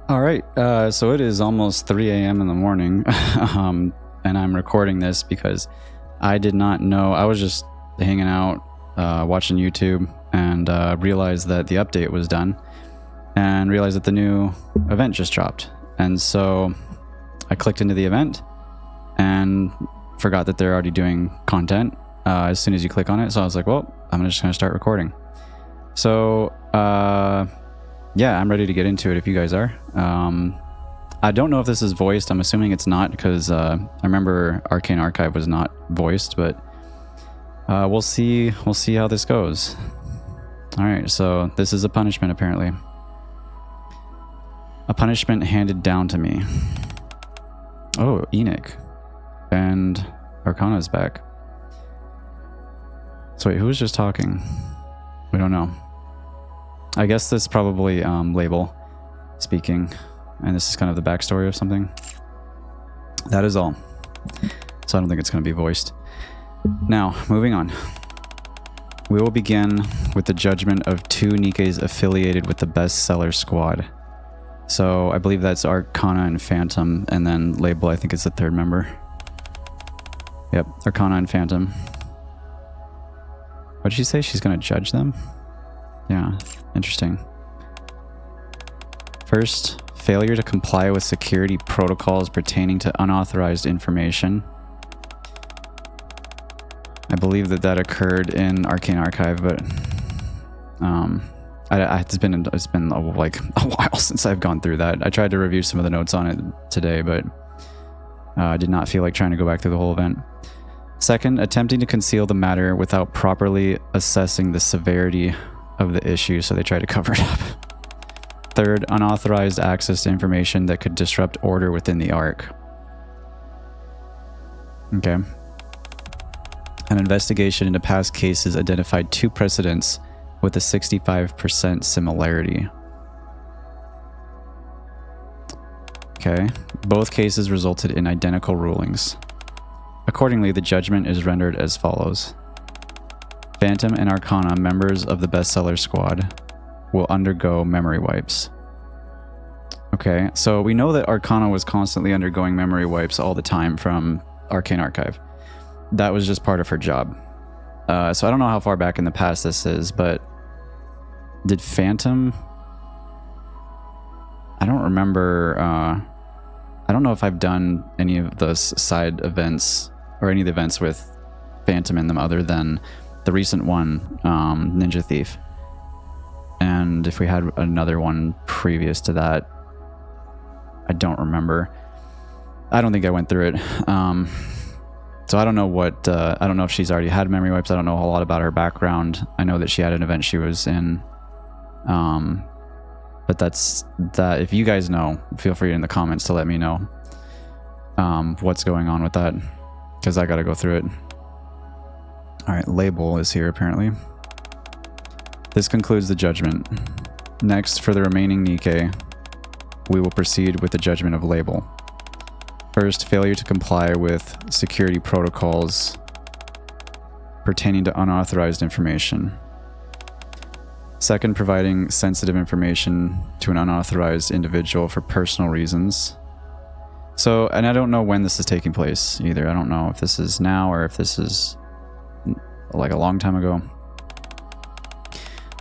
All right, so it is almost 3 a.m. in the morning, and I'm recording this because I did not know. I was just hanging out, watching YouTube, and realized that the update was done, and realized that the new event just dropped. And so I clicked into the event and forgot that they're already doing content as soon as you click on it. So I was like, well, I'm just going to start recording. So, yeah, I'm ready to get into it if you guys are. I don't know if this is voiced. I'm assuming it's not because I remember Arcane Archive was not voiced, but we'll see. We'll see how this goes. All right, so this is a punishment apparently. A punishment handed down to me. Oh, NIKKE. And Arcana's back. So wait, who was just talking? We don't know. I guess this is probably Label speaking, and this is kind of the backstory of something. That is all. So I don't think it's going to be voiced. Now, moving on. We will begin with the judgment of two NIKKEs affiliated with the bestseller squad. So I believe that's Arcana and Phantom, and then Label, I think, is the third member. Yep, Arcana and Phantom. What did she say? She's going to judge them? Yeah, interesting. First, failure to comply with security protocols pertaining to unauthorized information. I believe that occurred in Arcane Archive, but it's been like a while since I've gone through that. I tried to review some of the notes on it today, but I did not feel like trying to go back through the whole event. Second, attempting to conceal the matter without properly assessing the severity of the issue, so they tried to cover it up. Third, unauthorized access to information that could disrupt order within the Ark. Okay. An investigation into past cases identified two precedents with a 65% similarity. Okay. Both cases resulted in identical rulings. Accordingly, the judgment is rendered as follows. Phantom and Arcana, members of the bestseller squad, will undergo memory wipes. Okay, so we know that Arcana was constantly undergoing memory wipes all the time from Arcane Archive. That was just part of her job. So I don't know how far back in the past this is, but did Phantom... I don't remember... I don't know if I've done any of those side events or any of the events with Phantom in them other than the recent one, Ninja Thief. And if we had another one previous to that, I don't remember. I don't think I went through it. So I don't know what, I don't know if she's already had memory wipes. I don't know a whole lot about her background. I know that she had an event she was in. But that's that. If you guys know, feel free in the comments to let me know what's going on with that, because I got to go through it. All right, Label is here apparently. This concludes the judgment. Next, for the remaining NIKKE, we will proceed with the judgment of Label. First, failure to comply with security protocols pertaining to unauthorized information. Second, providing sensitive information to an unauthorized individual for personal reasons. So, and I don't know when this is taking place either. I don't know if this is now or if this is like a long time ago.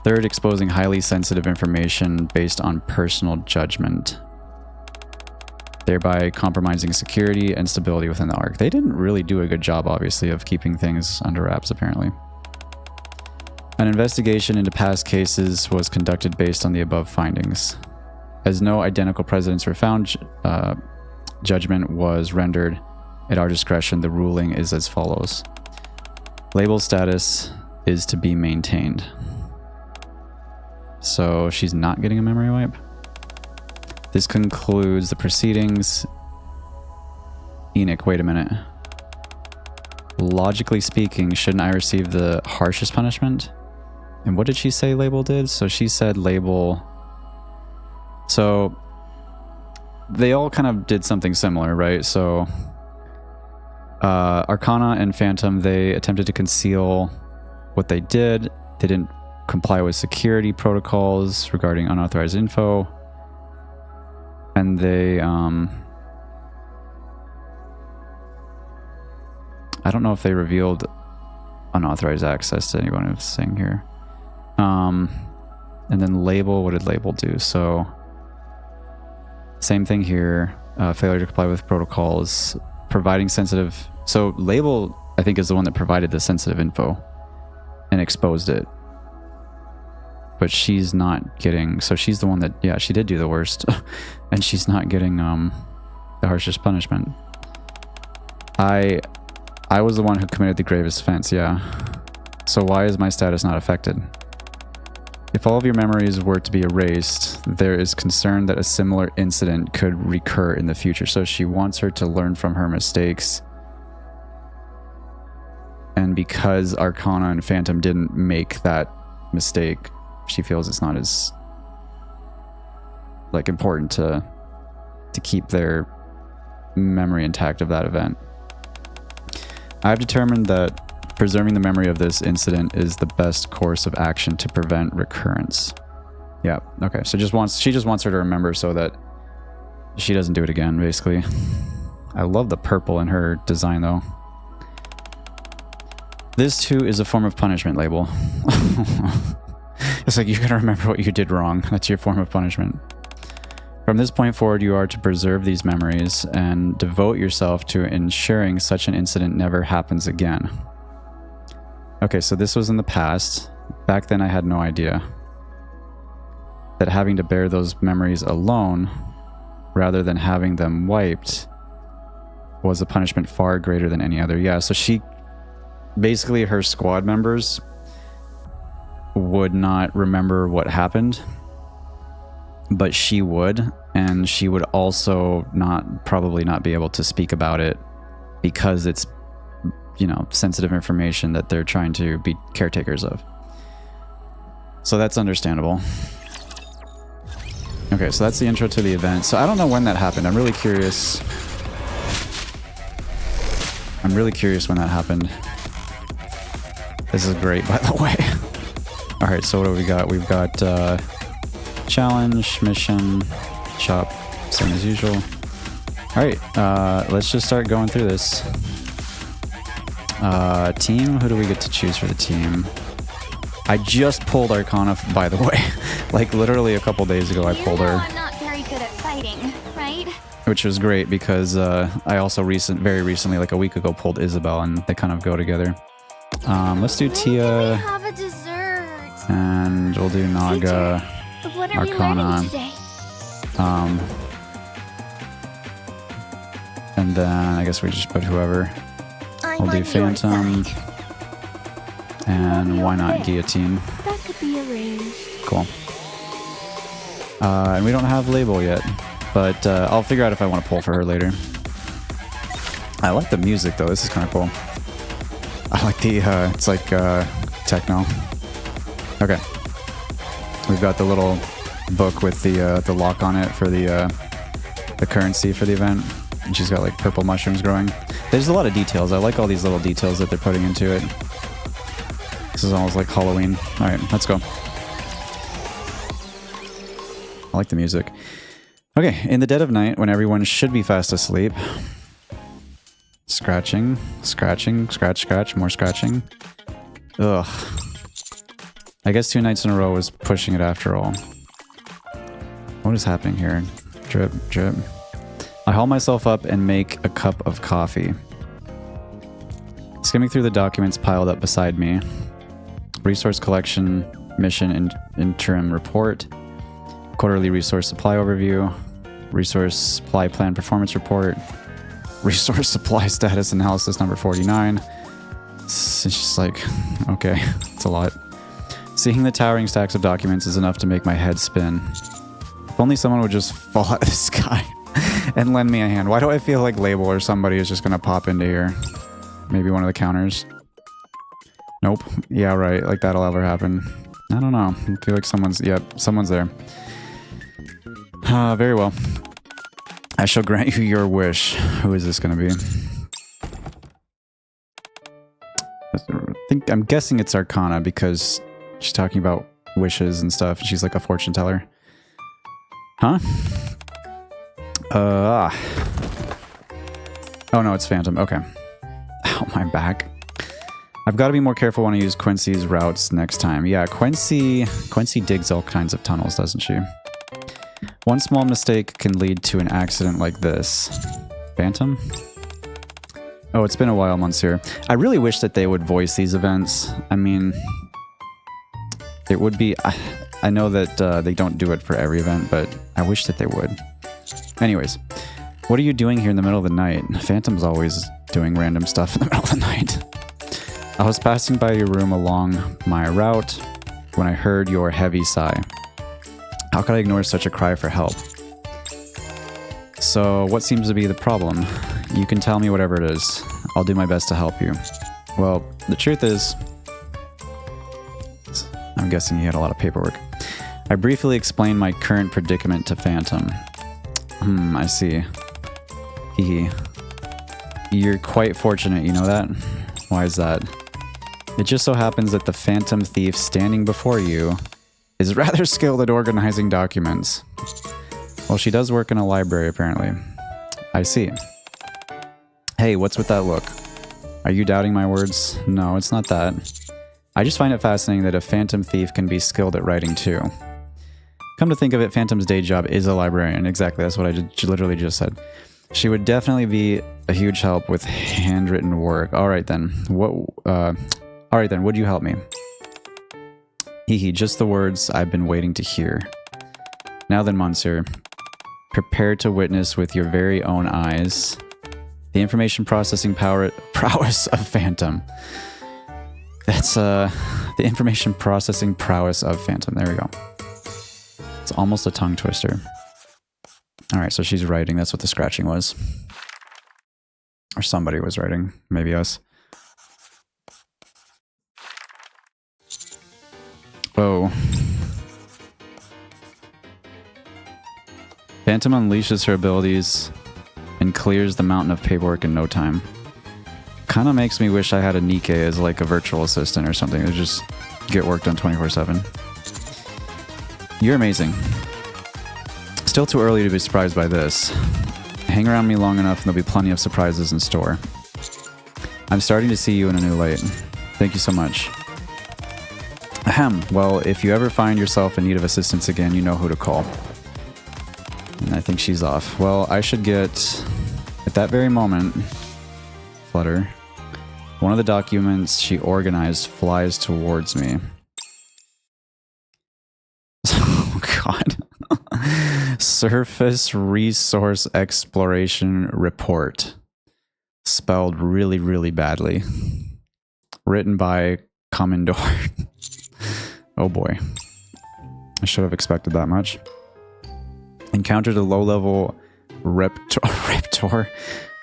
Third, exposing highly sensitive information based on personal judgment, thereby compromising security and stability within the Ark. They didn't really do a good job, obviously, of keeping things under wraps, apparently. An investigation into past cases was conducted based on the above findings. As no identical precedents were found, judgment was rendered at our discretion. The ruling is as follows. Label status is to be maintained. So she's not getting a memory wipe? This concludes the proceedings. NIKKE, wait a minute. Logically speaking, shouldn't I receive the harshest punishment? And what did she say Label did? So she said Label... So they all kind of did something similar, right? So Arcana and Phantom, they attempted to conceal what they did. They didn't comply with security protocols regarding unauthorized info. And they, I don't know if they revealed unauthorized access to anyone who's saying here. And then label, what did label do? So same thing here. Failure to comply with protocols, providing sensitive. So label, I think, is the one that provided the sensitive info and exposed it. But she's not getting, so she's the one that, yeah, she did do the worst. And she's not getting the harshest punishment. I was the one who committed the gravest offense, yeah. So why is my status not affected? If all of your memories were to be erased, there is concern that a similar incident could recur in the future. So she wants her to learn from her mistakes. And because Arcana and Phantom didn't make that mistake, she feels it's not as like important to keep their memory intact of that event. I've determined that preserving the memory of this incident is the best course of action to prevent recurrence. Yeah, okay. So she just wants her to remember so that she doesn't do it again, basically. I love the purple in her design, though. This, too, is a form of punishment, label. It's like, you gotta remember what you did wrong. That's your form of punishment. From this point forward, you are to preserve these memories and devote yourself to ensuring such an incident never happens again. Okay, so this was in the past. Back then, I had no idea that having to bear those memories alone, rather than having them wiped, was a punishment far greater than any other. Yeah, so she... Basically, her squad members would not remember what happened, but she would, and she would also probably not be able to speak about it because it's, you know, sensitive information that they're trying to be caretakers of. So that's understandable. Okay, so that's the intro to the event. So I don't know when that happened. I'm really curious. I'm really curious when that happened. This is great, by the way. All right, so what do we got? We've got challenge, mission, shop, same as usual. All right, let's just start going through this. Team, who do we get to choose for the team? I just pulled Arcana, by the way. Like literally a couple days ago, I pulled her. I'm not very good at fighting, right? Which was great because I also very recently, like a week ago, pulled Isabelle, and they kind of go together. Let's do Tia. Have a dessert. And we'll do Naga, What are Arcana. we today? And then I guess we just put whoever. We'll do Phantom. And why not Guillotine? That could be arranged. Cool. And we don't have label yet, but I'll figure out if I want to pull for her later. I like the music though. This is kind of cool. I like the, it's like techno. Okay. We've got the little book with the lock on it for the currency for the event. And she's got like purple mushrooms growing. There's a lot of details. I like all these little details that they're putting into it. This is almost like Halloween. All right, let's go. I like the music. Okay, in the dead of night, when everyone should be fast asleep. Scratching, scratching, scratch, scratch, more scratching. Ugh. I guess 2 nights in a row was pushing it after all. What is happening here? Drip, drip. I haul myself up and make a cup of coffee. Skimming through the documents piled up beside me. Resource collection, mission interim report, quarterly resource supply overview, resource supply plan performance report, resource supply status analysis number 49. It's just like, okay, it's a lot. Seeing the towering stacks of documents is enough to make my head spin. If only someone would just fall out of the sky and lend me a hand. Why do I feel like Label or somebody is just going to pop into here? Maybe one of the counters. Nope. Yeah, right. Like that'll ever happen. I don't know. I feel like someone's there. Very well. I shall grant you your wish. Who is this going to be? I'm guessing it's Arcana because she's talking about wishes and stuff. She's like a fortune teller. Huh? Oh no, it's Phantom. Okay. Ow, my back. I've got to be more careful when I use Quincy's routes next time. Yeah, Quincy digs all kinds of tunnels, doesn't she? One small mistake can lead to an accident like this. Phantom? Oh, it's been a while, Monsieur. I really wish that they would voice these events. I mean, it would be... I know that they don't do it for every event, but I wish that they would. Anyways, what are you doing here in the middle of the night? Phantom's always doing random stuff in the middle of the night. I was passing by your room along my route when I heard your heavy sigh. How could I ignore such a cry for help? So, what seems to be the problem? You can tell me whatever it is. I'll do my best to help you. Well, the truth is... I'm guessing he had a lot of paperwork. I briefly explained my current predicament to Phantom. I see. Hee. You're quite fortunate, you know that? Why is that? It just so happens that the Phantom thief standing before you is rather skilled at organizing documents. Well, she does work in a library, apparently. I see. Hey, what's with that look? Are you doubting my words? No, it's not that. I just find it fascinating that a Phantom thief can be skilled at writing too. Come to think of it, Phantom's day job is a librarian. Exactly, that's what I literally just said. She would definitely be a huge help with handwritten work. Alright then, alright then, would you help me? Hee, just the words I've been waiting to hear. Now then, Monsieur, prepare to witness with your very own eyes the information processing prowess of Phantom. That's, the information processing prowess of Phantom. There we go. It's almost a tongue twister. Alright, so she's writing. That's what the scratching was. Or somebody was writing. Maybe us. Oh. Phantom unleashes her abilities and clears the mountain of paperwork in no time. Kinda makes me wish I had a NIKKE as like a virtual assistant or something to just get work done 24/7. You're amazing. Still too early to be surprised by this. Hang around me long enough and there'll be plenty of surprises in store. I'm starting to see you in a new light. Thank you so much. Ahem. Well, if you ever find yourself in need of assistance again, you know who to call. And I think she's off. Well, I should get... At that very moment... Flutter. One of the documents she organized flies towards me. Oh, God. Surface Resource Exploration Report. Spelled really, really badly. Written by Commodore. Oh boy. I should have expected that much. Encountered a low-level Raptor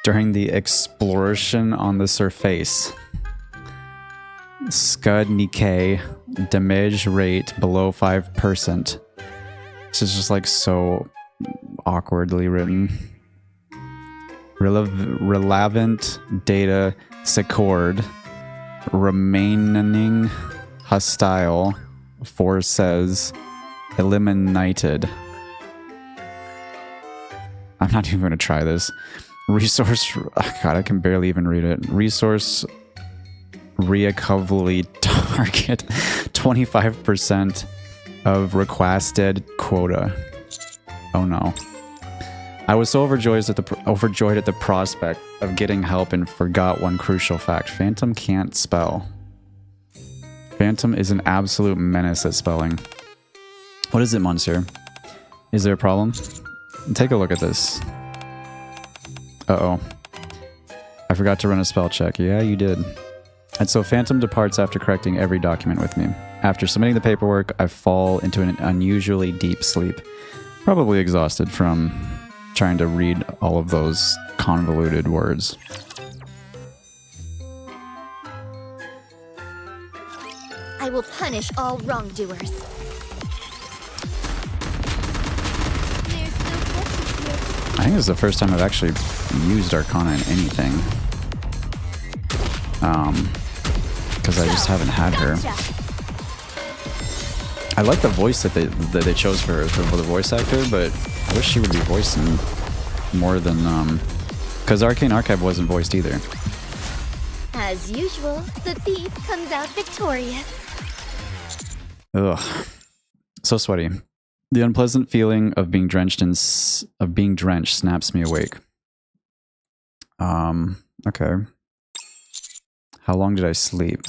during the exploration on the surface. Scud NIKKE. Damage rate below 5%. This is just like so awkwardly written. Relevant data secured. Remaining hostile forces eliminated. I'm not even going to try this. Resource... Oh God, I can barely even read it. Resource recovery target 25% of requested quota. Oh no. I was so overjoyed at the prospect of getting help and forgot one crucial fact. Phantom can't spell. Phantom is an absolute menace at spelling. What is it, Monsieur? Is there a problem? Take a look at this. Uh-oh. I forgot to run a spell check. Yeah, you did. And so Phantom departs after correcting every document with me. After submitting the paperwork, I fall into an unusually deep sleep. Probably exhausted from trying to read all of those convoluted words. I will punish all wrongdoers. I think this is the first time I've actually used Arcana in anything. Because I just haven't had her. I like the voice that they chose for the voice actor, but I wish she would be voicing more than because Arcane Archive wasn't voiced either. As usual, the thief comes out victorious. Ugh, so sweaty. The unpleasant feeling of being drenched snaps me awake. Okay. How long did I sleep?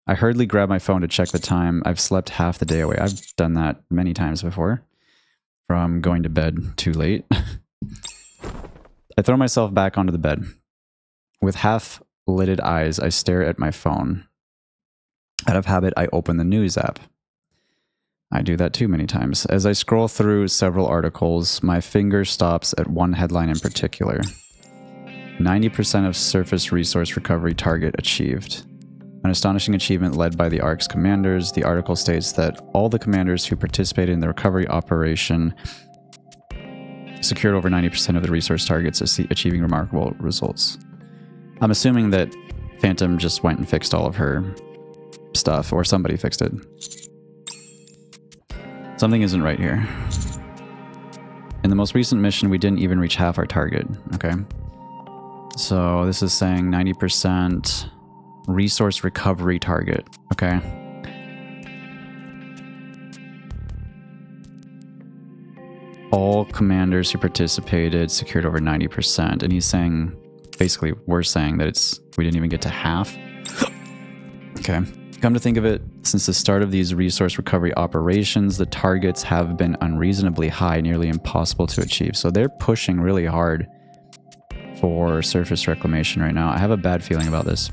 I hurriedly grab my phone to check the time. I've slept half the day away. I've done that many times before. From going to bed too late. I throw myself back onto the bed. With half-lidded eyes, I stare at my phone. Out of habit, I open the news app. I do that too many times. As I scroll through several articles, my finger stops at one headline in particular. 90% of surface resource recovery target achieved. An astonishing achievement led by the ARC's commanders. The article states that all the commanders who participated in the recovery operation secured over 90% of the resource targets, achieving remarkable results. I'm assuming that Phantom just went and fixed all of her stuff, or somebody fixed it. Something isn't right here. In the most recent mission, we didn't even reach half our target. Okay. So this is saying 90% resource recovery target. Okay. All commanders who participated secured over 90%. And he's saying, basically, we're saying that we didn't even get to half. Okay. Come to think of it, since the start of these resource recovery operations, the targets have been unreasonably high, nearly impossible to achieve. So they're pushing really hard for surface reclamation right now. I have a bad feeling about this.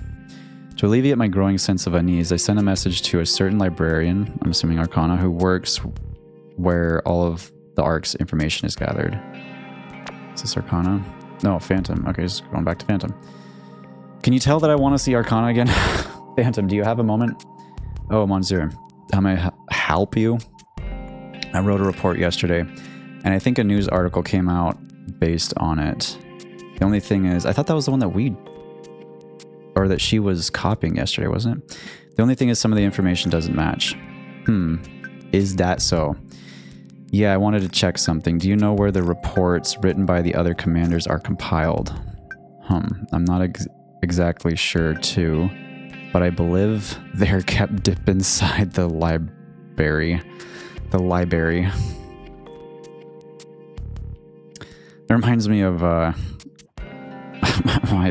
To alleviate my growing sense of unease, I sent a message to a certain librarian, I'm assuming Arcana, who works where all of the ARC's information is gathered. Is this Arcana? No, Phantom. Okay, just going back to Phantom. Can you tell that I want to see Arcana again? Phantom, do you have a moment? Oh, Monsieur, how may I help you? I wrote a report yesterday, and I think a news article came out based on it. The only thing is, I thought that was the one that or that she was copying yesterday, wasn't it? The only thing is some of the information doesn't match. Is that so? Yeah, I wanted to check something. Do you know where the reports written by the other commanders are compiled? I'm not exactly sure too, but I believe they're kept deep inside the library. The library. It reminds me of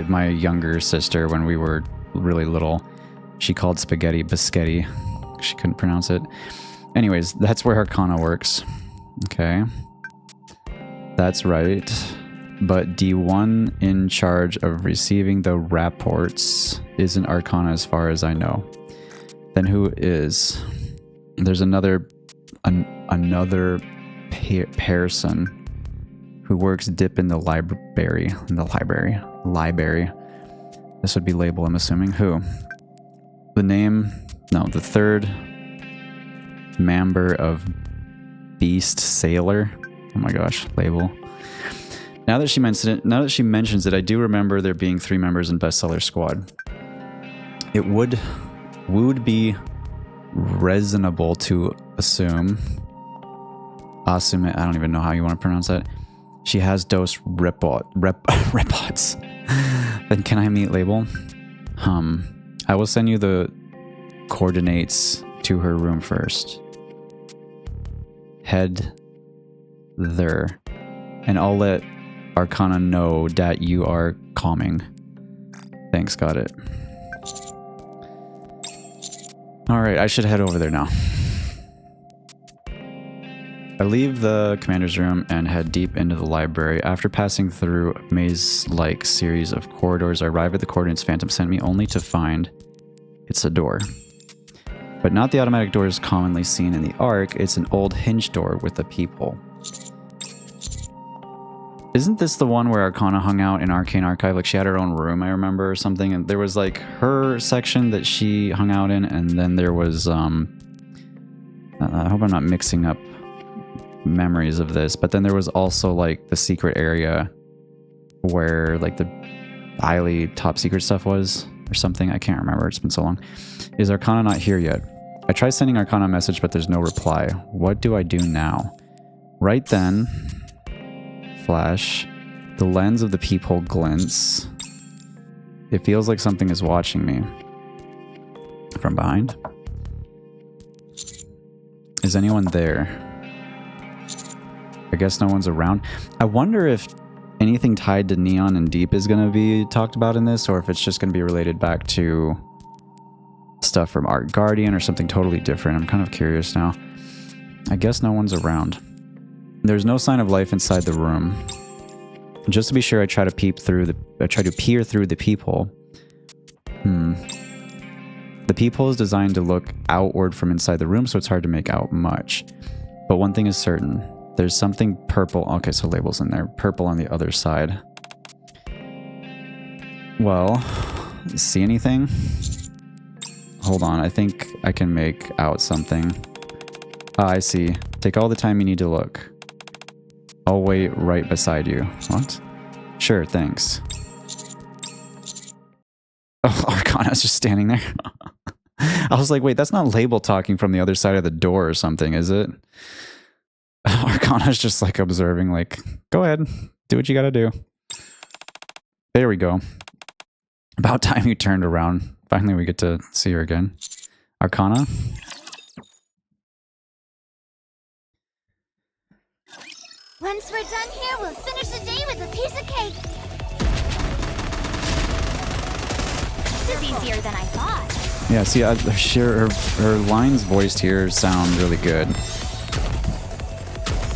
my younger sister when we were really little. She called spaghetti biscotti. She couldn't pronounce it. Anyways, that's where Arcana works. Okay. That's right. But D1 in charge of receiving the reports isn't Arcana as far as I know. Then who is? There's another person who works dip in the library. Library. This would be label, I'm assuming. Who? The name? No, the third member of Beast Sailor. Oh my gosh, label. Now that she mentions it, I do remember there being 3 members in Bestseller Squad. It would be reasonable to assume. I don't even know how you want to pronounce that. She has dose repots. Then can I meet label? I will send you the coordinates to her room first. Head there. And I'll let Arcana know that you are calming. Thanks, got it. Alright, I should head over there now. I leave the commander's room and head deep into the library. After passing through a maze-like series of corridors, I arrive at the coordinates Phantom sent me, only to find it's a door. But not the automatic doors commonly seen in the Ark, it's an old hinge door with a peephole. Isn't this the one where Arcana hung out in Arcane Archive? Like, she had her own room, I remember, or something, and there was like her section that she hung out in, and then there was, I hope I'm not mixing up memories of this, but then there was also like the secret area where like the highly top secret stuff was, or something. I can't remember, it's been so long. Is Arcana not here yet? I try sending Arcana a message, but there's no reply. What do I do now? Right then, flash, The lens of the peephole glints. It feels like something is watching me. From behind? Is anyone there? I guess no one's around. I wonder if anything tied to Neon and Deep is going to be talked about in this, or if it's just going to be related back to stuff from Art Guardian or something totally different. I'm kind of curious now. I guess no one's around. There's no sign of life inside the room. Just to be sure, I try to peer through the peephole. The peephole is designed to look outward from inside the room, so it's hard to make out much. But one thing is certain. There's something purple. Okay, so label's in there. Purple on the other side. Well, see anything? Hold on, I think I can make out something. Ah, I see. Take all the time you need to look. I'll wait right beside you. What? Sure, thanks. Oh, Arcana's just standing there. I was like, wait, that's not Label talking from the other side of the door or something, is it? Arcana's just like observing, like, go ahead, do what you gotta do. There we go. About time you turned around. Finally, we get to see her again. Arcana? Once we're done here, we'll finish the day with a piece of cake. This is easier than I thought. Yeah, see, her lines voiced here sound really good.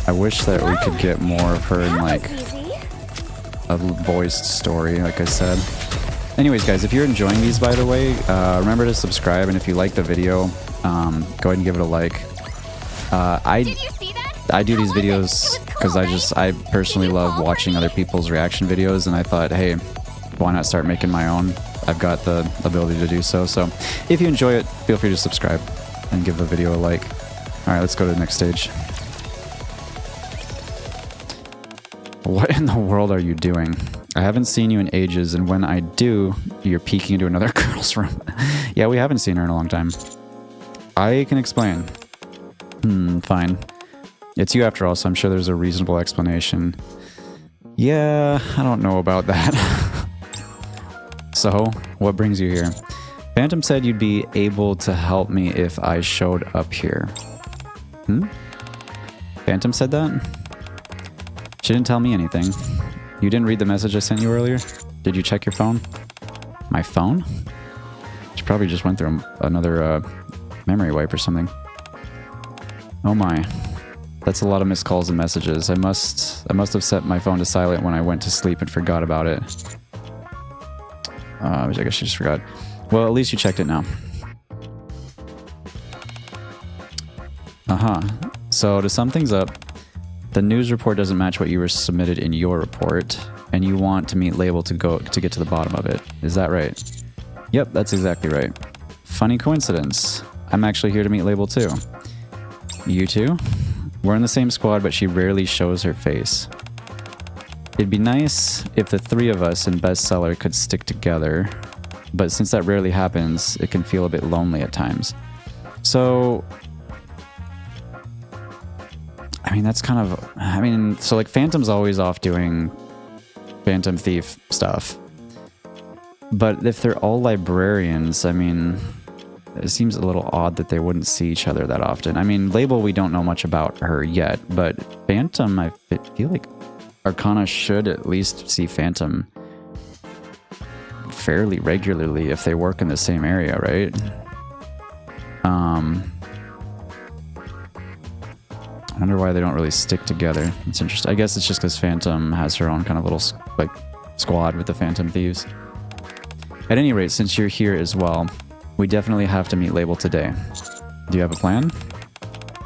I wish that we could get more of her in, like, a voiced story, like I said. Anyways, guys, if you're enjoying these, by the way, remember to subscribe, and if you like the video, go ahead and give it a like. I do these videos because I personally love watching other people's reaction videos, and I thought, hey, why not start making my own? I've got the ability to do so. So if you enjoy it, feel free to subscribe and give the video a like. All right, let's go to the next stage. What in the world are you doing? I haven't seen you in ages, and when I do, you're peeking into another girl's room. Yeah, we haven't seen her in a long time. I can explain. Fine. It's you after all, so I'm sure there's a reasonable explanation. Yeah, I don't know about that. So, what brings you here? Phantom said you'd be able to help me if I showed up here. Phantom said that? She didn't tell me anything. You didn't read the message I sent you earlier? Did you check your phone? My phone? She probably just went through another memory wipe or something. Oh my. That's a lot of missed calls and messages. I must have set my phone to silent when I went to sleep and forgot about it. I guess she just forgot. Well, at least you checked it now. So to sum things up, the news report doesn't match what you were submitted in your report, and you want to meet Label to get to the bottom of it. Is that right? Yep, that's exactly right. Funny coincidence. I'm actually here to meet Label too. You too? We're in the same squad, but she rarely shows her face. It'd be nice if the three of us in Bestseller could stick together, but since that rarely happens, it can feel a bit lonely at times. So, I mean, that's kind of, so like Phantom's always off doing Phantom Thief stuff. But if they're all librarians, I mean, it seems a little odd that they wouldn't see each other that often. I mean, Label, we don't know much about her yet, but Phantom, I feel like Arcana should at least see Phantom fairly regularly if they work in the same area, right? I wonder why they don't really stick together. It's interesting. I guess it's just because Phantom has her own kind of little like squad with the Phantom Thieves. At any rate, since you're here as well, we definitely have to meet Label today. Do you have a plan?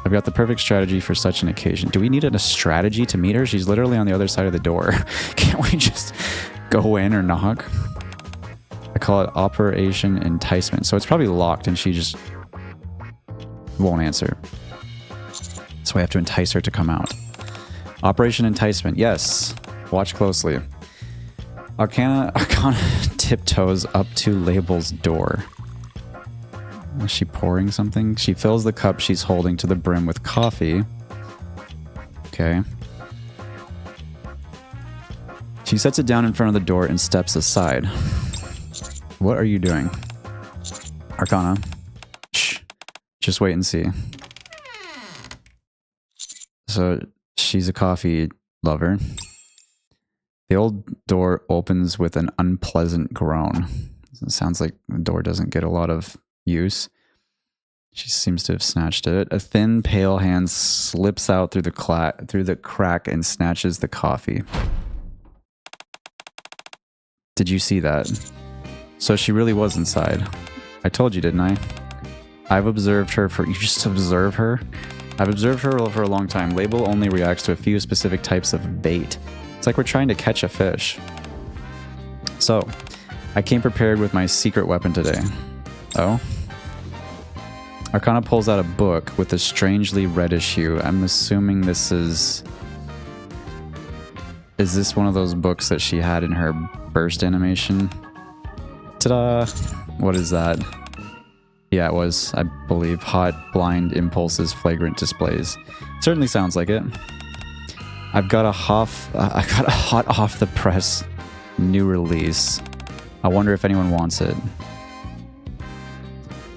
I've got the perfect strategy for such an occasion. Do we need a strategy to meet her? She's literally on the other side of the door. Can't we just go in or knock? I call it Operation Enticement. So it's probably locked and she just won't answer. So we have to entice her to come out. Operation Enticement. Yes. Watch closely. Arcana tiptoes up to Label's door. Is she pouring something? She fills the cup she's holding to the brim with coffee. Okay. She sets it down in front of the door and steps aside. What are you doing? Arcana. Shh. Just wait and see. So she's a coffee lover. The old door opens with an unpleasant groan. It sounds like the door doesn't get a lot of use. She seems to have snatched it. A thin, pale hand slips out through the crack and snatches the coffee. Did you see that? So she really was inside. I told you, didn't I? I've observed her for... You just observe her? I've observed her for a long time. Label only reacts to a few specific types of bait. It's like we're trying to catch a fish. So, I came prepared with my secret weapon today. Oh? Arcana pulls out a book with a strangely reddish hue. I'm assuming this is... Is this one of those books that she had in her burst animation? Ta-da! What is that? Yeah, it was, I believe, hot, blind impulses, flagrant displays. Certainly sounds like it. I've got a hot off the press new release. I wonder if anyone wants it.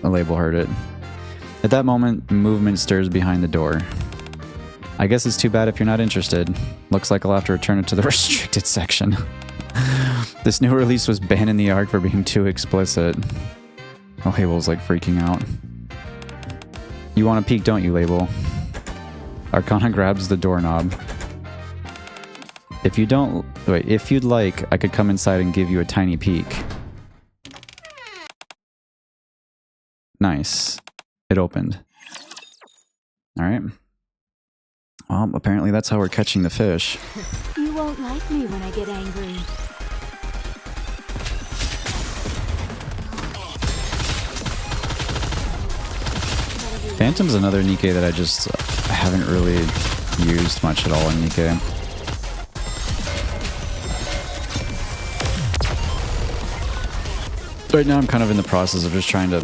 The label heard it. At that moment, movement stirs behind the door. I guess it's too bad if you're not interested. Looks like I'll have to return it to the restricted section. This new release was banned in the ARC for being too explicit. Oh, Label's like freaking out. You want a peek, don't you, Label? Arcana grabs the doorknob. If you don't... Wait, if you'd like, I could come inside and give you a tiny peek. Nice. It opened. Alright. Well, apparently that's how we're catching the fish. You won't like me when I get angry. Phantom's another NIKKE that I haven't really used much at all in NIKKE. Right now I'm kind of in the process of just trying to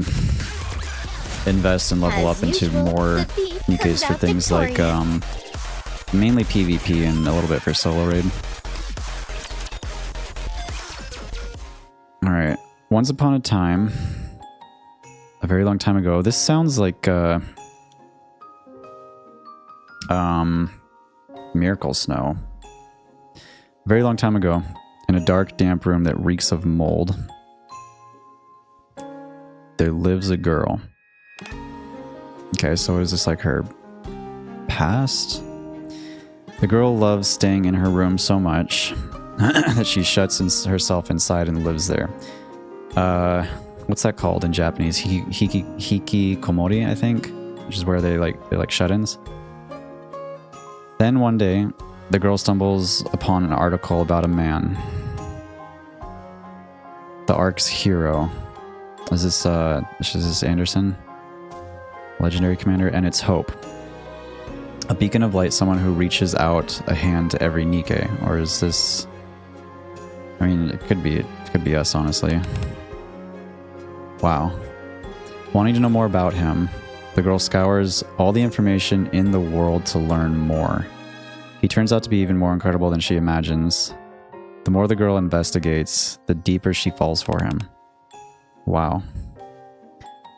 invest and level up into more NIKKEs for things like mainly PvP and a little bit for solo raid. Alright. Once upon a time, a very long time ago, this sounds like Miracle Snow. A very long time ago, in a dark, damp room that reeks of mold, there lives a girl. Okay, so is this like her past? The girl loves staying in her room so much that she shuts herself inside and lives there. What's that called in Japanese? Hikikomori, I think, which is where they're like shut-ins. Then one day, the girl stumbles upon an article about a man. The ARC's hero. Is this Anderson? Legendary commander, and it's Hope. A beacon of light, someone who reaches out a hand to every NIKKE. Or is this... I mean, it could be us, honestly. Wow. Wanting to know more about him, the girl scours all the information in the world to learn more. He turns out to be even more incredible than she imagines. The more the girl investigates, the deeper she falls for him. Wow.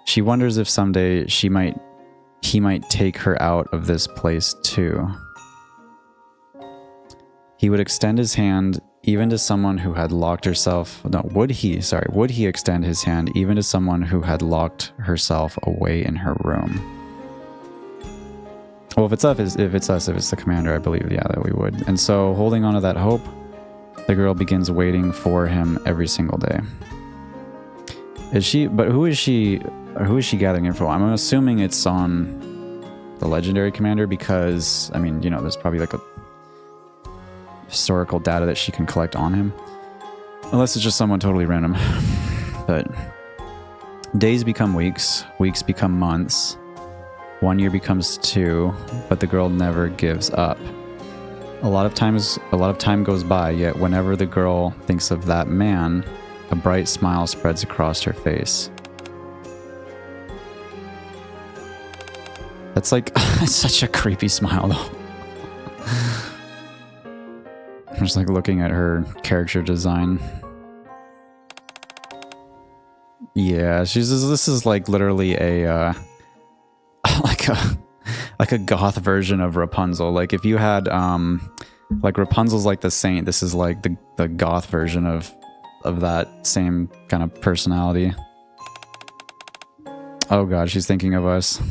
She wonders if someday he might take her out of this place too. He would extend his hand even to someone who had locked herself... No, would he extend his hand even to someone who had locked herself away in her room? Well, if it's the commander, I believe, yeah, that we would. And so, holding on to that hope, the girl begins waiting for him every single day. Who is she gathering info? I'm assuming it's on the legendary commander because, I mean, you know, there's probably like a historical data that she can collect on him. Unless it's just someone totally random. But days become weeks, weeks become months, 1 year becomes 2, but the girl never gives up. A lot of time goes by, yet whenever the girl thinks of that man, a bright smile spreads across her face. That's like, it's such a creepy smile though. I'm just like looking at her character design. Yeah, this is like literally a like a goth version of Rapunzel. Like if you had like Rapunzel's like the saint, this is like the goth version of that same kind of personality. Oh god, she's thinking of us.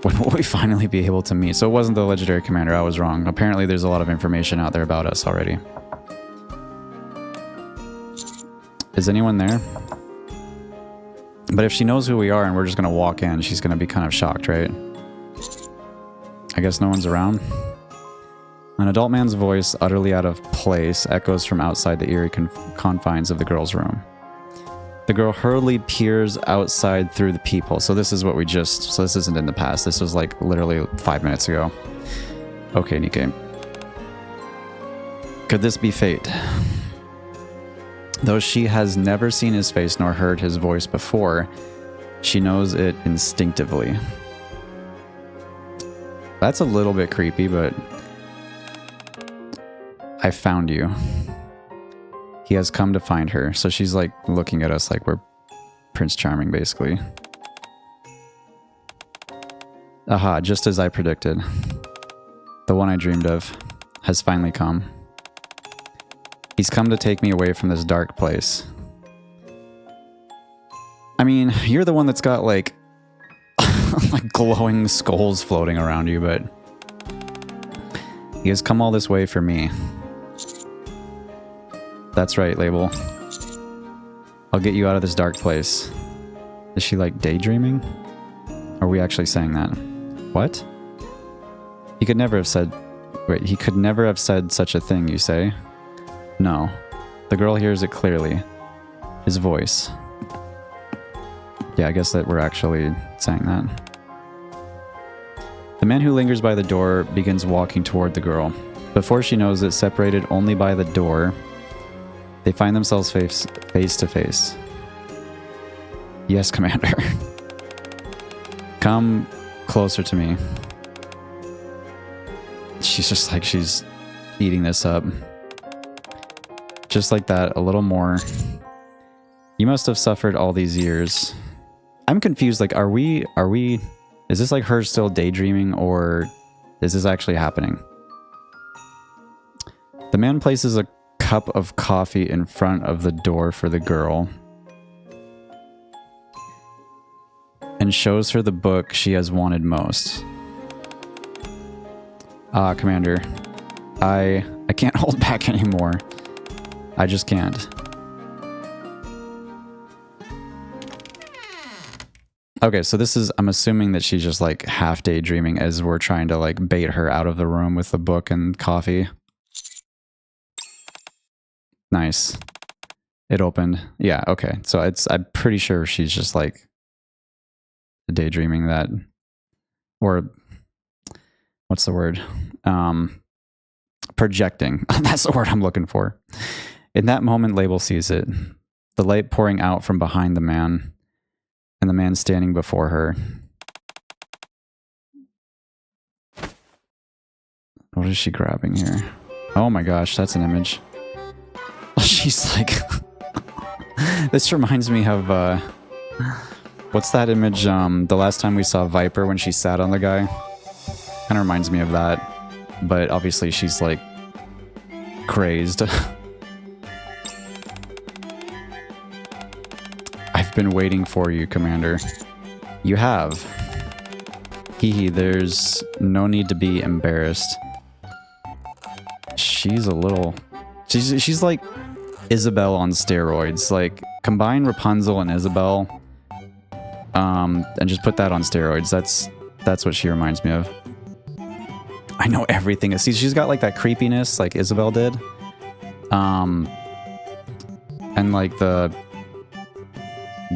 When will we finally be able to meet? So it wasn't the legendary commander, I was wrong. Apparently there's a lot of information out there about us already. Is anyone there? But if she knows who we are and we're just gonna walk in, she's gonna be kind of shocked, right? I guess no one's around. An adult man's voice, utterly out of place, echoes from outside the eerie confines of the girl's room. The girl hurriedly peers outside through the peephole. So this is what we just... So this isn't in the past. This was like literally 5 minutes ago. Okay, NIKKE. Could this be fate? Though she has never seen his face nor heard his voice before, she knows it instinctively. That's a little bit creepy, but... I found you. He has come to find her. So she's like looking at us like we're Prince Charming, basically. Aha, just as I predicted. The one I dreamed of has finally come. He's come to take me away from this dark place. I mean, you're the one that's got like, like glowing skulls floating around you, but he has come all this way for me. That's right, Label. I'll get you out of this dark place. Is she like daydreaming? Are we actually saying that? What? He could never have said... Wait, he could never have said such a thing, you say? No. The girl hears it clearly. His voice. Yeah, I guess that we're actually saying that. The man who lingers by the door begins walking toward the girl. Before she knows it, separated only by the door, they find themselves face to face. Yes, Commander. Come closer to me. She's just like, she's eating this up. Just like that, a little more. You must have suffered all these years. I'm confused, like, are we, is this like her still daydreaming, or is this actually happening? The man places a cup of coffee in front of the door for the girl and shows her the book she has wanted most. Ah, Commander, I can't hold back anymore. I just can't. Okay, so this is, I'm assuming that she's just like half daydreaming as we're trying to like bait her out of the room with the book and coffee. Nice. It opened. Yeah, okay. So I'm pretty sure she's just like daydreaming that, or what's the word? Projecting. That's the word I'm looking for. In that moment, Label sees it. The light pouring out from behind the man, and the man standing before her. What is she grabbing here? Oh my gosh, that's an image. She's like... This reminds me of... what's that image? The last time we saw Viper when she sat on the guy? Kind of reminds me of that. But obviously she's like... crazed. I've been waiting for you, Commander. You have. Hee, there's no need to be embarrassed. She's a little... She's like Isabelle on steroids. Like, combine Rapunzel and Isabelle, and just put that on steroids. That's what she reminds me of. I know everything. See, she's got like that creepiness, like Isabelle did, and like the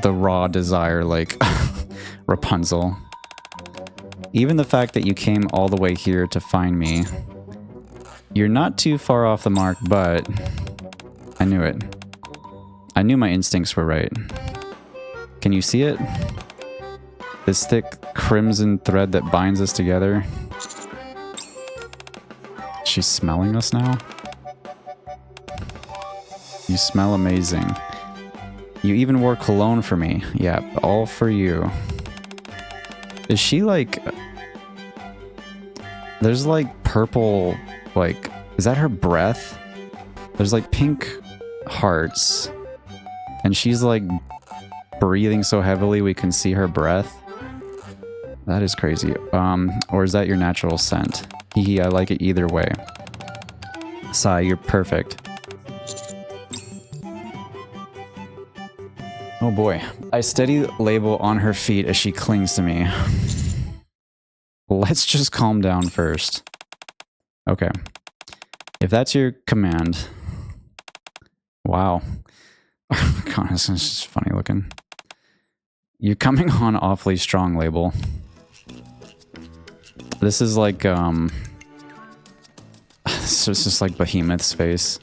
raw desire, like Rapunzel. Even the fact that you came all the way here to find me. You're not too far off the mark, but I knew it. I knew my instincts were right. Can you see it? This thick crimson thread that binds us together. She's smelling us now? You smell amazing. You even wore cologne for me. Yep, all for you. Is she like... There's like purple, like... Is that her breath? There's like pink hearts. And she's like breathing so heavily we can see her breath. That is crazy. Or is that your natural scent? Hee I like it either way. Sai, you're perfect. Oh boy. I steady label on her feet as she clings to me. Let's just calm down first. Okay. If that's your command. Wow. God, this is just funny looking. You're coming on awfully strong, label. This is like, it's just like Behemoth's face.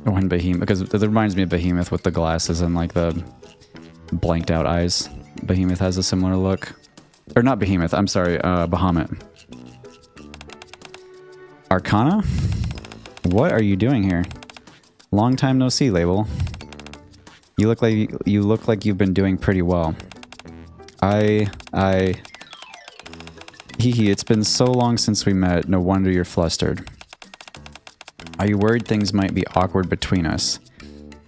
When Behemoth, because it reminds me of Behemoth with the glasses and like the blanked out eyes. Behemoth has a similar look. Or not Behemoth, I'm sorry, Bahamut. Arcana? What are you doing here? Long time no see, label. You look like you've been doing pretty well. Hee, it's been so long since we met, no wonder you're flustered. Are you worried things might be awkward between us?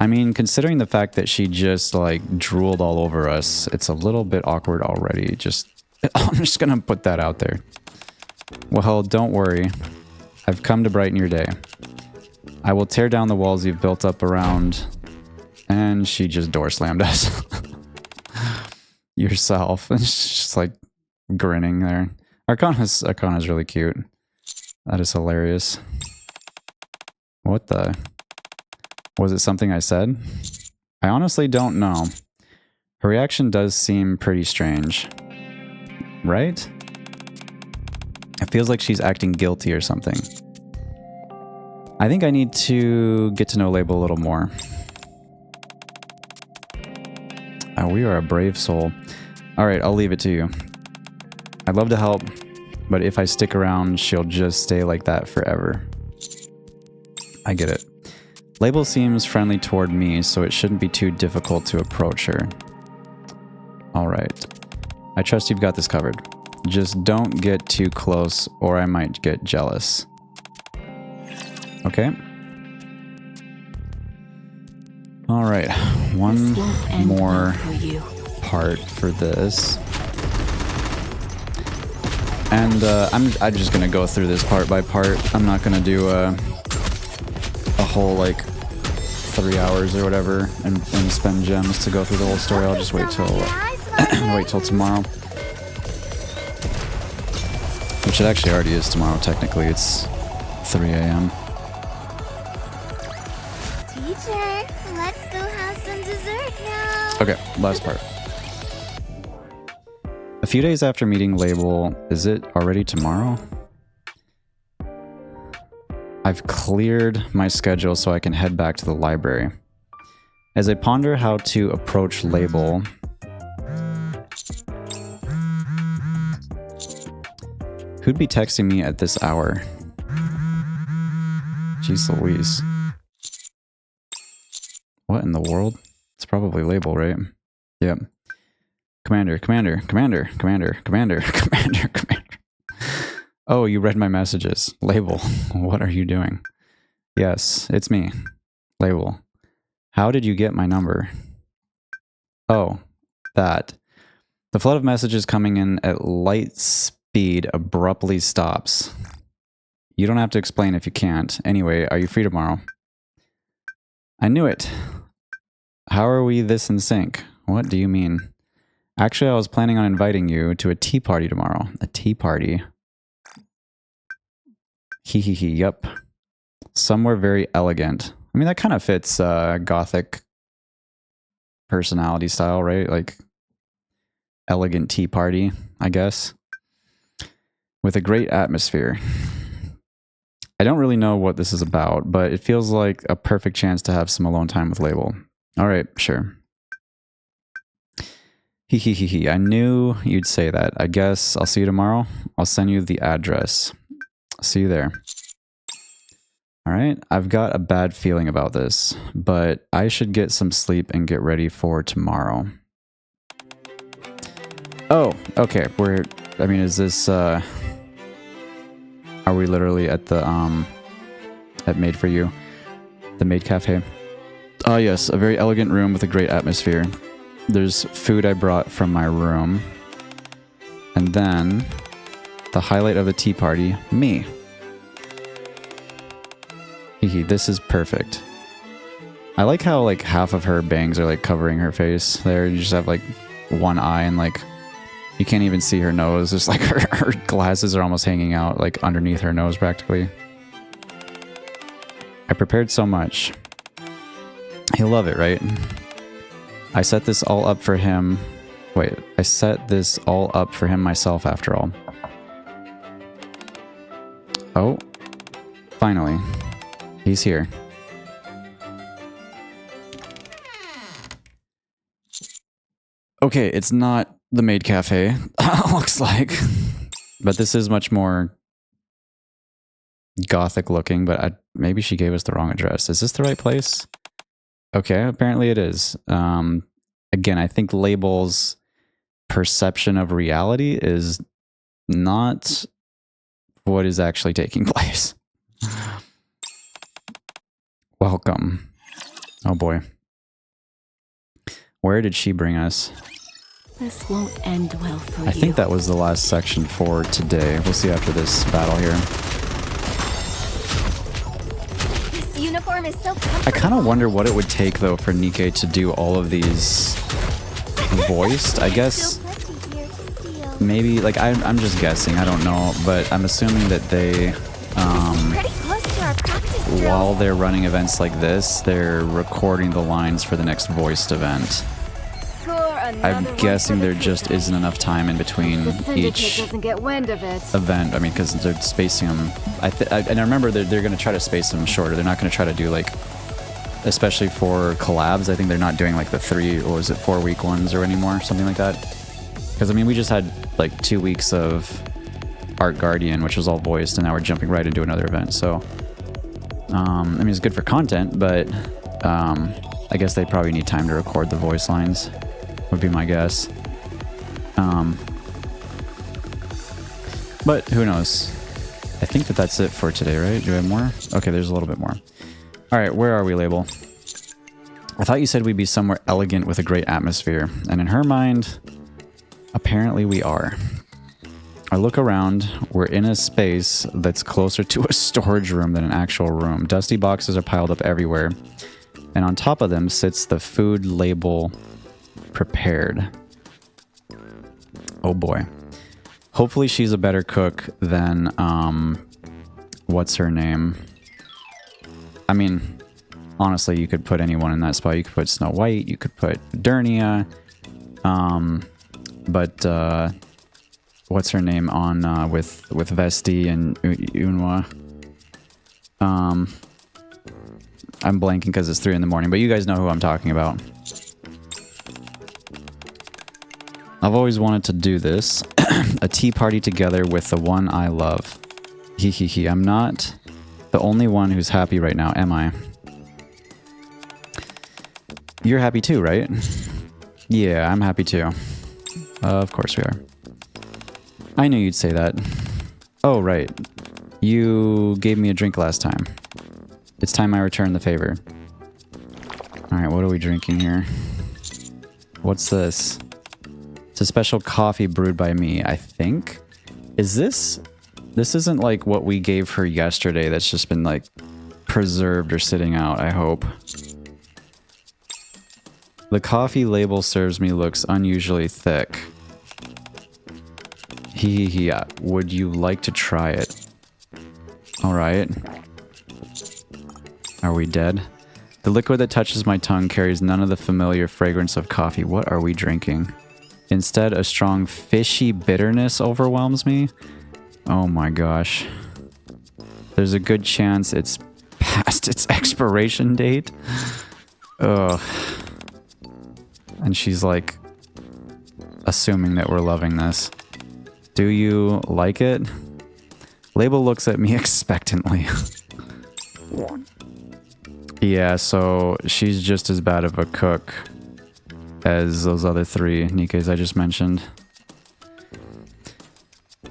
I mean, considering the fact that she just, like, drooled all over us, it's a little bit awkward already. I'm just gonna put that out there. Well, don't worry. I've come to brighten your day. I will tear down the walls you've built up around... And she just door slammed us. Yourself. And she's just, like, grinning there. Arcana's really cute. That is hilarious. What the... Was it something I said? I honestly don't know. Her reaction does seem pretty strange. Right? It feels like she's acting guilty or something. I think I need to get to know Label a little more. Oh, we are a brave soul. Alright, I'll leave it to you. I'd love to help, but if I stick around, she'll just stay like that forever. I get it. Label seems friendly toward me, so it shouldn't be too difficult to approach her. Alright. I trust you've got this covered. Just don't get too close, or I might get jealous. Okay. Alright, one more part for this. And I'm just gonna go through this part by part. I'm not gonna do a whole like 3 hours or whatever and spend gems to go through the whole story. I'll just wait till tomorrow. Which it actually already is tomorrow, technically. It's 3 a.m. Teacher, let's go have some dessert now. Okay, last part. A few days after meeting Label, is it already tomorrow? I've cleared my schedule so I can head back to the library. As I ponder how to approach Label, who'd be texting me at this hour? Jeez Louise. What in the world? It's probably Label, right? Yep. Commander. Oh, you read my messages. Label, what are you doing? Yes, it's me. Label. How did you get my number? Oh, that. The flood of messages coming in at light speed abruptly stops. You don't have to explain if you can't. Anyway, are you free tomorrow? I knew it. How are we this in sync? What do you mean? Actually, I was planning on inviting you to a tea party tomorrow. A tea party? Yep. Somewhere very elegant. I mean, that kind of fits Gothic personality style, right? Like, elegant tea party, I guess. With a great atmosphere. I don't really know what this is about, but it feels like a perfect chance to have some alone time with Label. Alright, sure. I knew you'd say that. I guess I'll see you tomorrow. I'll send you the address. See you there. All right, I've got a bad feeling about this, but I should get some sleep and get ready for tomorrow. Oh, okay. I mean, is this, are we literally at the, at Made For You? The Maid Cafe? Oh yes, a very elegant room with a great atmosphere. There's food I brought from my room. And then, the highlight of the tea party, me. Hehe, this is perfect. I like how, like, half of her bangs are, like, covering her face there. You just have, like, one eye and, like, you can't even see her nose. Just, like, her glasses are almost hanging out, like, underneath her nose, practically. I prepared so much. He'll love it, right? I set this all up for him. Wait, I set this all up for him myself, after all. Oh. Finally. He's here. Okay, it's not the Maid Cafe, looks like. But this is much more gothic looking, but maybe she gave us the wrong address. Is this the right place? Okay, apparently it is. Again, I think Label's perception of reality is not what is actually taking place. Welcome. Oh boy. Where did she bring us? This won't end well for you. I think that was the last section for today. We'll see after this battle here. This uniform is so comfortable. I kind of wonder what it would take, though, for NIKKE to do all of these voiced. I guess maybe, like, I'm just guessing. I don't know, but I'm assuming that they, while they're running events like this, they're recording the lines for the next voiced event. I'm guessing there just isn't enough time in between each event. I mean, because they're spacing them. And I remember they're going to try to space them shorter. They're not going to try to do, like, especially for collabs, I think they're not doing, like, the 4-week ones or anymore, something like that. Because, I mean, we just had, like, 2 weeks of Art Guardian, which was all voiced, and now we're jumping right into another event. So, I mean, it's good for content, but I guess they probably need time to record the voice lines, would be my guess. But who knows? I think that's it for today, right? Do we have more? Okay, there's a little bit more. All right, where are we, Label? I thought you said we'd be somewhere elegant with a great atmosphere, and in her mind, apparently we are. I look around, we're in a space that's closer to a storage room than an actual room. Dusty boxes are piled up everywhere, and on top of them sits the food label prepared. Oh boy. Hopefully she's a better cook than, what's her name? I mean, honestly, you could put anyone in that spot. You could put Snow White, you could put Dernia, but what's her name on with Vesti and Unwa? I'm blanking because it's 3 in the morning, but you guys know who I'm talking about. I've always wanted to do this. A tea party together with the one I love. Hehehe, I'm not the only one who's happy right now, am I? You're happy too, right? Yeah, I'm happy too. Of course we are. I knew you'd say that. Oh, right. You gave me a drink last time. It's time I return the favor. Alright, what are we drinking here? What's this? It's a special coffee brewed by me, I think. Is this... This isn't like what we gave her yesterday that's just been, like, preserved or sitting out, I hope. The coffee label serves me looks unusually thick. Hehehe, would you like to try it? Alright. Are we dead? The liquid that touches my tongue carries none of the familiar fragrance of coffee. What are we drinking? Instead, a strong fishy bitterness overwhelms me. Oh my gosh. There's a good chance it's past its expiration date. Ugh. And she's like assuming that we're loving this. Do you like it? Label looks at me expectantly. Yeah, so she's just as bad of a cook as those other 3 NIKKEs I just mentioned.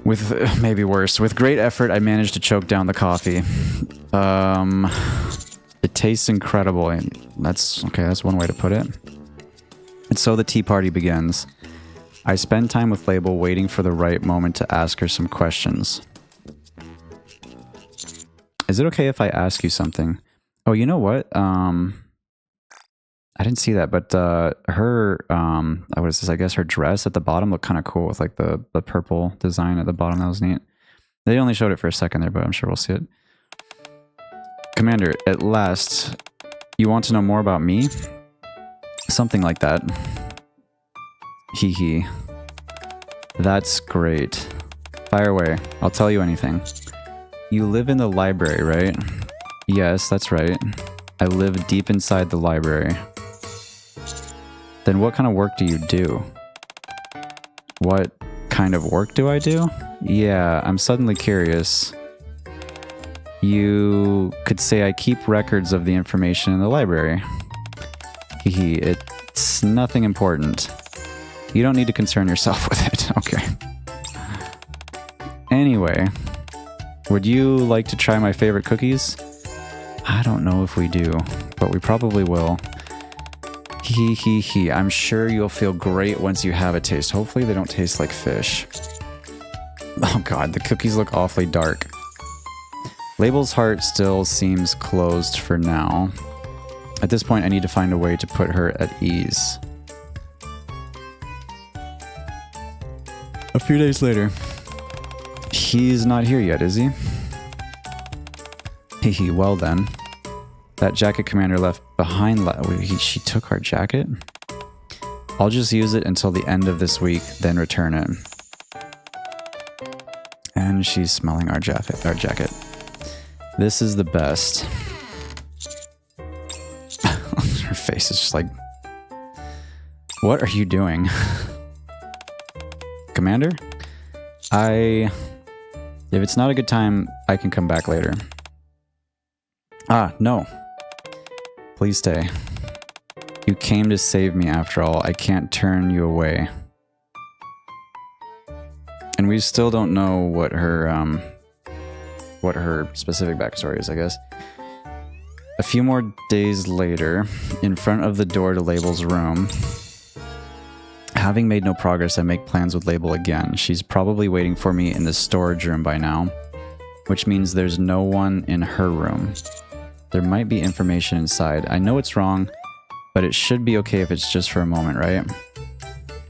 With maybe worse. With great effort, I managed to choke down the coffee. It tastes incredible. That's okay, that's one way to put it. And so the tea party begins. I spend time with Label waiting for the right moment to ask her some questions. Is it okay if I ask you something? Oh, you know what? I didn't see that, but her, what is this? I guess her dress at the bottom looked kind of cool with like the purple design at the bottom. That was neat. They only showed it for a second there, but I'm sure we'll see it. Commander, at last, you want to know more about me? Something like that. Hee hee. That's great. Fire away. I'll tell you anything. You live in the library, right? Yes, that's right. I live deep inside the library. Then what kind of work do you do? What kind of work do I do? Yeah, I'm suddenly curious. You could say I keep records of the information in the library. Hehe, it's nothing important. You don't need to concern yourself with it. Okay. Anyway, would you like to try my favorite cookies? I don't know if we do, but we probably will. Hee. I'm sure you'll feel great once you have a taste. Hopefully they don't taste like fish. Oh god, the cookies look awfully dark. Label's heart still seems closed for now. At this point, I need to find a way to put her at ease. A few days later. He's not here yet, is he? Hehe, well then. That jacket Commander left behind, she took our jacket? I'll just use it until the end of this week, then return it. And she's smelling our jacket. This is the best. Her face is just like... What are you doing? Commander? If it's not a good time, I can come back later. Ah, no. Please stay. You came to save me after all. I can't turn you away. And we still don't know what her specific backstory is, I guess. A few more days later, in front of the door to Label's room, having made no progress, I make plans with Label again. She's probably waiting for me in the storage room by now, which means there's no one in her room. There might be information inside. I know it's wrong, but it should be okay if it's just for a moment, right?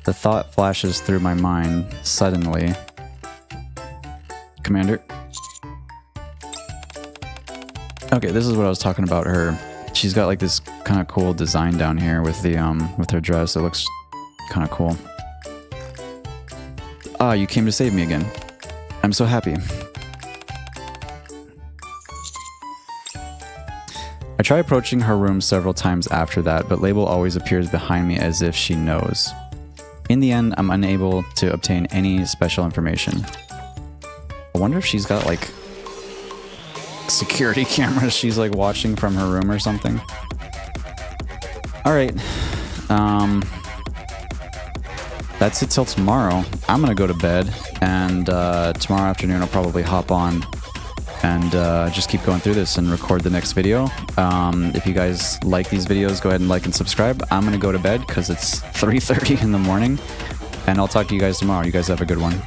The thought flashes through my mind suddenly. Commander? Okay, this is what I was talking about her. She's got like this kind of cool design down here with the with her dress. It looks kind of cool. Ah, you came to save me again. I'm so happy. I try approaching her room several times after that, but Label always appears behind me as if she knows. In the end, I'm unable to obtain any special information. I wonder if she's got like security cameras she's like watching from her room or something. Alright. That's it till tomorrow. I'm gonna go to bed, and tomorrow afternoon I'll probably hop on and just keep going through this and record the next video. If you guys like these videos, go ahead and like and subscribe. I'm gonna go to bed because it's 3:30 in the morning, and I'll talk to you guys tomorrow. You guys have a good one.